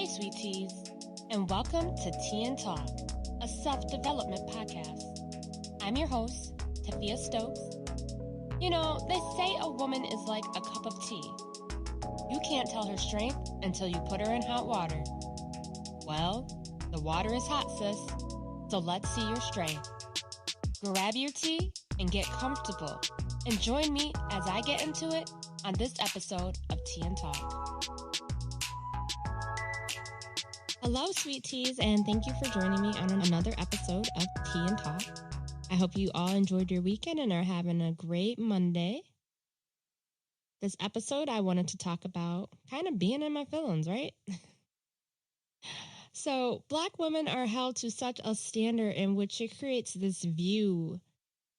Hey, sweeties, and welcome to Tea and Talk, a self-development podcast. I'm your host, Tafia Stokes. You know, they say a woman is like a cup of tea. You can't tell her strength until you put her in hot water. Well, the water is hot, sis, so let's see your strength. Grab your tea and get comfortable, and join me as I get into it on this episode of Tea and Talk. Hello, sweet teas, and thank you for joining me on another episode of Tea and Talk. I hope you all enjoyed your weekend and are having a great Monday. This episode, I wanted to talk about kind of being in my feelings, right? So, Black women are held to such a standard in which it creates this view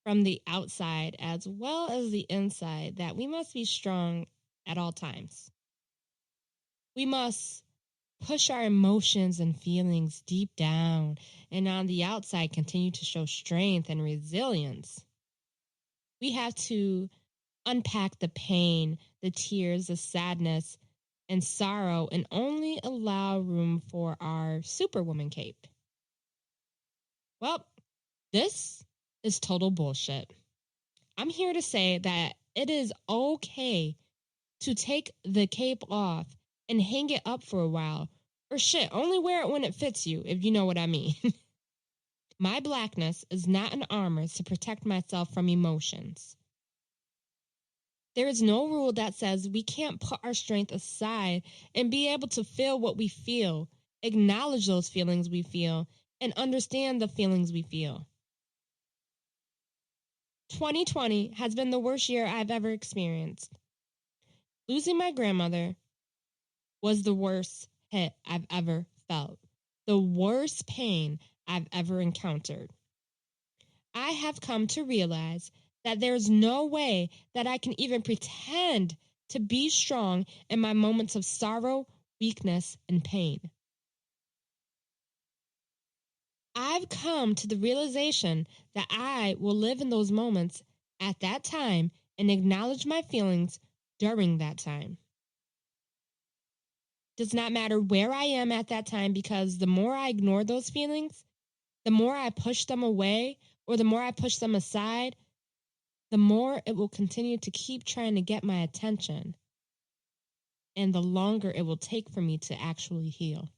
from the outside as well as the inside that we must be strong at all times. We must push our emotions and feelings deep down, and on the outside continue to show strength and resilience. We have to unpack the pain, the tears, the sadness, and sorrow, and only allow room for our superwoman cape. Well, this is total bullshit. I'm here to say that it is okay to take the cape off and hang it up for a while. Or shit, only wear it when it fits you, if you know what I mean. My blackness is not an armor to protect myself from emotions. There is no rule that says we can't put our strength aside and be able to feel what we feel, acknowledge those feelings we feel, and understand the feelings we feel. 2020 has been the worst year I've ever experienced. Losing my grandmother was the worst hit I've ever felt. The worst pain I've ever encountered. I have come to realize that there's no way that I can even pretend to be strong in my moments of sorrow, weakness, and pain. I've come to the realization that I will live in those moments at that time and acknowledge my feelings during that time. Does not matter where I am at that time, because the more I ignore those feelings, the more I push them away, or the more I push them aside, the more it will continue to keep trying to get my attention, and the longer it will take for me to actually heal.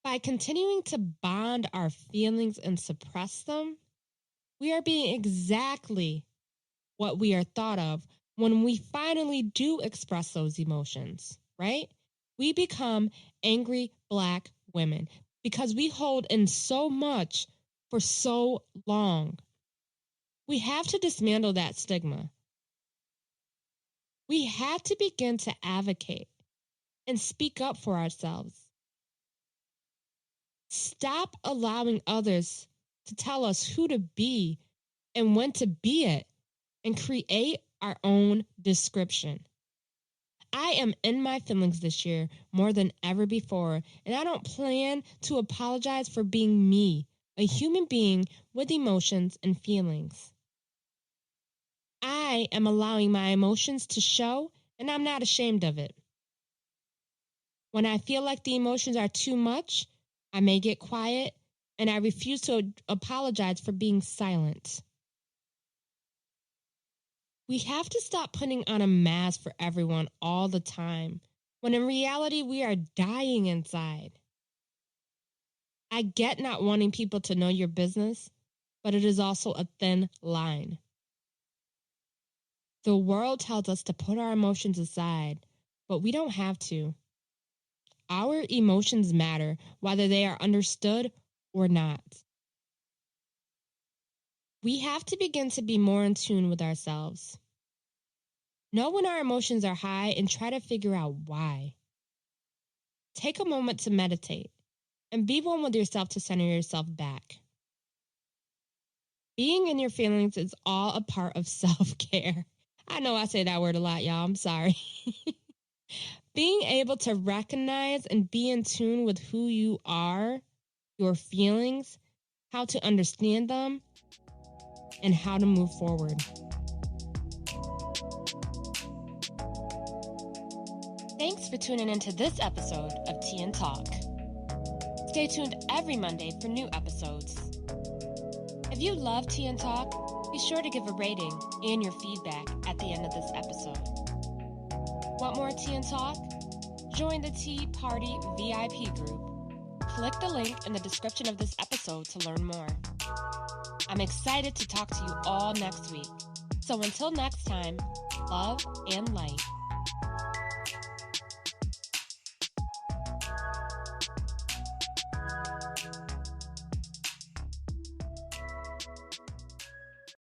By continuing to bond our feelings and suppress them, we are being exactly what we are thought of when we finally do express those emotions, right? We become angry Black women because we hold in so much for so long. We have to dismantle that stigma. We have to begin to advocate and speak up for ourselves. Stop allowing others to tell us who to be and when to be it, and create our own description. I am in my feelings this year more than ever before, and I don't plan to apologize for being me, a human being with emotions and feelings. I am allowing my emotions to show, and I'm not ashamed of it. When I feel like the emotions are too much, I may get quiet, and I refuse to apologize for being silent. We have to stop putting on a mask for everyone all the time, when in reality we are dying inside. I get not wanting people to know your business, but it is also a thin line. The world tells us to put our emotions aside, but we don't have to. Our emotions matter, whether they are understood or not. We have to begin to be more in tune with ourselves. Know when our emotions are high and try to figure out why. Take a moment to meditate and be one with yourself to center yourself back. Being in your feelings is all a part of self-care. I know I say that word a lot, y'all. I'm sorry. Being able to recognize and be in tune with who you are, your feelings, how to understand them, and how to move forward. Thanks for tuning into this episode of Tea and Talk. Stay tuned every Monday for new episodes. If you love Tea and Talk, be sure to give a rating and your feedback at the end of this episode. Want more Tea and Talk? Join the Tea Party VIP group. Click the link in the description of this episode to learn more. I'm excited to talk to you all next week. So until next time, love and light.